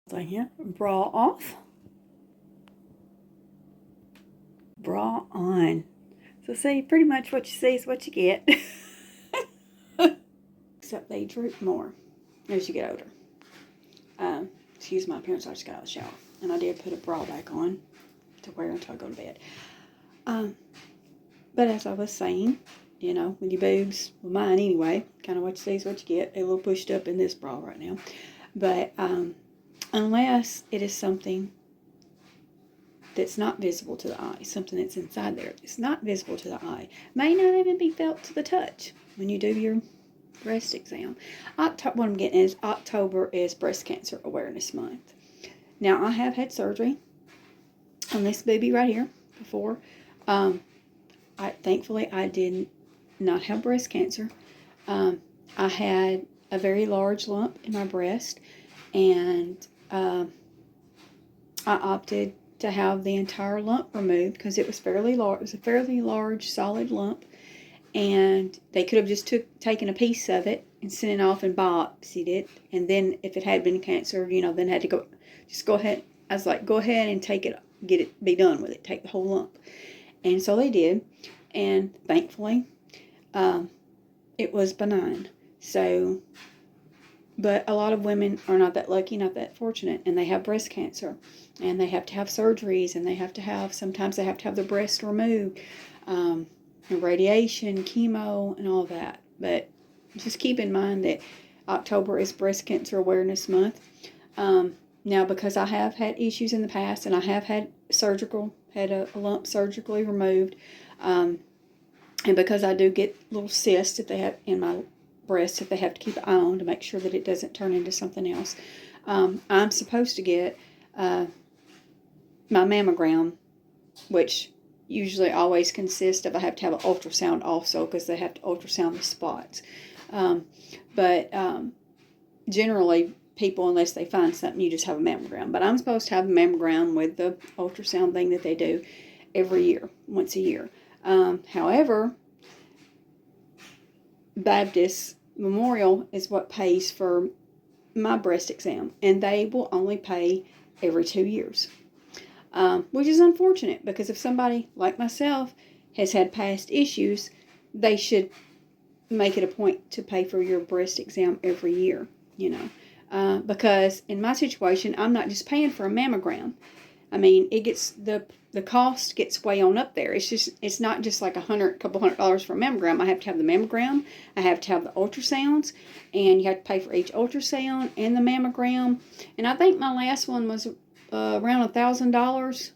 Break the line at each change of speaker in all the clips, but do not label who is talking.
Thing here. Bra off, bra on. So see, pretty much what you see is what you get. Except they droop more as you get older. Excuse my appearance, I just got out of the shower. And I did put a bra back on to wear until I go to bed. But as I was saying, you know, with your boobs, well mine anyway, kind of what you see is what you get. They're a little pushed up in this bra right now. But unless it is something that's not visible to the eye, something that's inside there, it's not visible to the eye, may not even be felt to the touch when you do your breast exam. What I'm getting is October is Breast Cancer Awareness Month. Now, I have had surgery on this baby right here before. Thankfully, I did not have breast cancer. I had a very large lump in my breast, and I opted to have the entire lump removed because it was fairly large. It was a fairly large, solid lump, and they could have just taken a piece of it and sent it off and biopsied it. And then, if it had been cancer, you know, then had to go ahead. I was like, go ahead and take it, be done with it, take the whole lump. And so they did, and thankfully, it was benign. So, but a lot of women are not that lucky, not that fortunate, and they have breast cancer, and they have to have surgeries, and sometimes they have to have their breast removed, radiation, chemo, and all that. But just keep in mind that October is Breast Cancer Awareness Month. Now, because I have had issues in the past, and I have had a lump surgically removed, and because I do get little cysts that they have in my breast that they have to keep an eye on to make sure that it doesn't turn into something else. I'm supposed to get my mammogram, which usually always consists of, I have to have an ultrasound also because they have to ultrasound the spots. But generally, people, unless they find something, you just have a mammogram. But I'm supposed to have a mammogram with the ultrasound thing that they do every year, once a year. However, Baptist Memorial is what pays for my breast exam, and they will only pay every 2 years, which is unfortunate because if somebody like myself has had past issues, they should make it a point to pay for your breast exam every year, you know, because in my situation, I'm not just paying for a mammogram. I mean, the cost gets way on up there. It's not just like couple $100 for a mammogram. I have to have the mammogram, I have to have the ultrasounds, and you have to pay for each ultrasound and the mammogram. And I think my last one was around $1,000,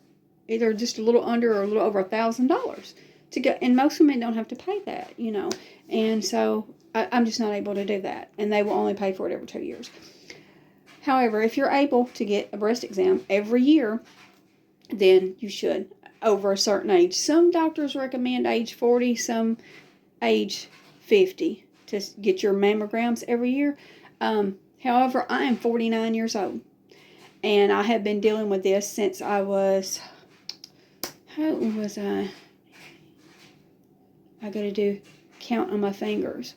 either just a little under or a little over $1,000 to get. And most women don't have to pay that, you know. And so I'm just not able to do that, and they will only pay for it every 2 years. However, if you're able to get a breast exam every year, then you should, over a certain age. Some doctors recommend age 40, some age 50 to get your mammograms every year. However, I am 49 years old, and I have been dealing with this since I was, how old was I? I got to count on my fingers.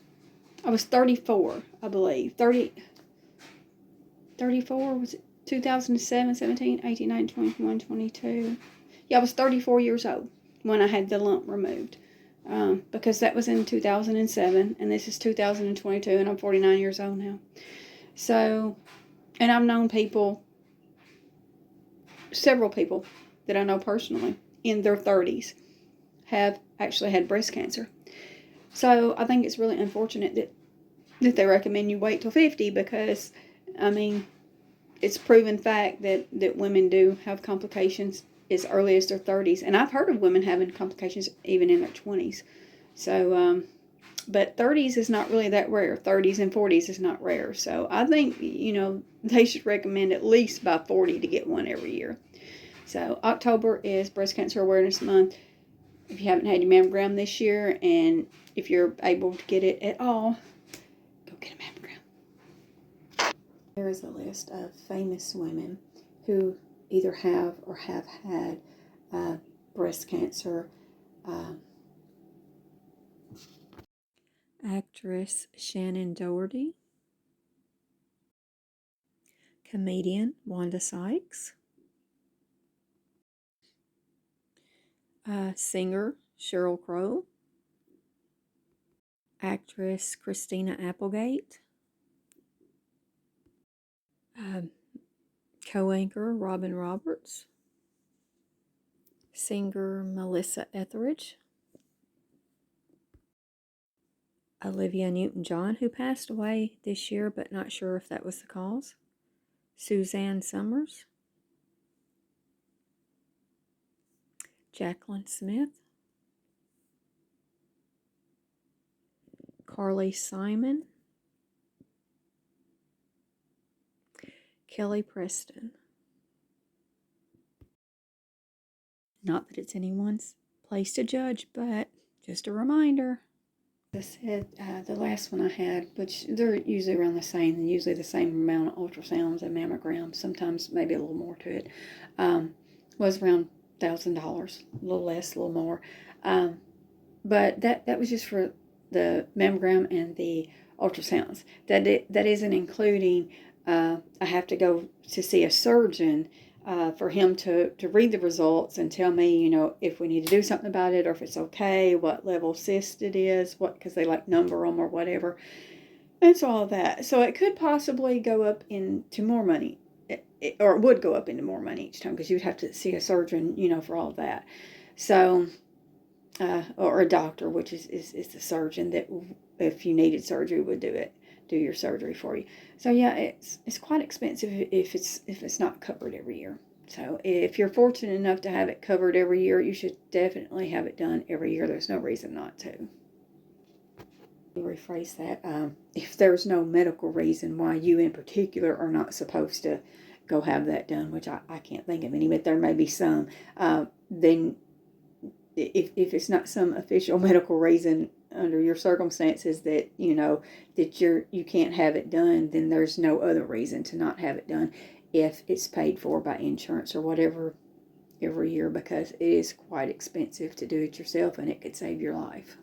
I was 34, I believe. 34, was it 2007, 17, 18, 19, 21, 22. Yeah, I was 34 years old when I had the lump removed. Because that was in 2007, and this is 2022, and I'm 49 years old now. So, and I've known several people that I know personally in their 30s have actually had breast cancer. So I think it's really unfortunate that they recommend you wait till 50 because, I mean, it's proven fact that women do have complications as early as their 30s. And I've heard of women having complications even in their 20s. So, but 30s is not really that rare. 30s and 40s is not rare. So I think, you know, they should recommend at least by 40 to get one every year. So October is Breast Cancer Awareness Month. If you haven't had your mammogram this year, and if you're able to get it at all, go get a mammogram. There is a list of famous women who either have or have had breast cancer. Actress Shannon Doherty,
comedian Wanda Sykes, singer Sheryl Crow, actress Christina Applegate, co-anchor Robin Roberts, singer Melissa Etheridge, Olivia Newton-John, who passed away this year, but not sure if that was the cause, Suzanne Summers, Jaclyn Smith, Carly Simon, Kelly Preston. Not that it's anyone's place to judge, but just a reminder.
As I said, the last one I had, which they're usually around the same, and usually the same amount of ultrasounds and mammograms, sometimes maybe a little more to it, was around $1,000, a little less, a little more. But that was just for the mammogram and the ultrasounds. That isn't including, I have to go to see a surgeon for him to read the results and tell me, if we need to do something about it or if it's okay, what level cyst it is, because they like number them or whatever. And so all that. So it could possibly go up into more money, or it would go up into more money each time because you'd have to see a surgeon, for all that. So, or a doctor, which is the surgeon that, if you needed surgery, would do your surgery for you. So yeah, it's quite expensive if it's not covered every year. So if you're fortunate enough to have it covered every year, you should definitely have it done every year. There's no reason not to. Rephrase that. If there's no medical reason why you in particular are not supposed to go have that done, which I can't think of any, but there may be some, then if it's not some official medical reason under your circumstances that you can't have it done, then there's no other reason to not have it done if it's paid for by insurance or whatever every year, because it is quite expensive to do it yourself and it could save your life.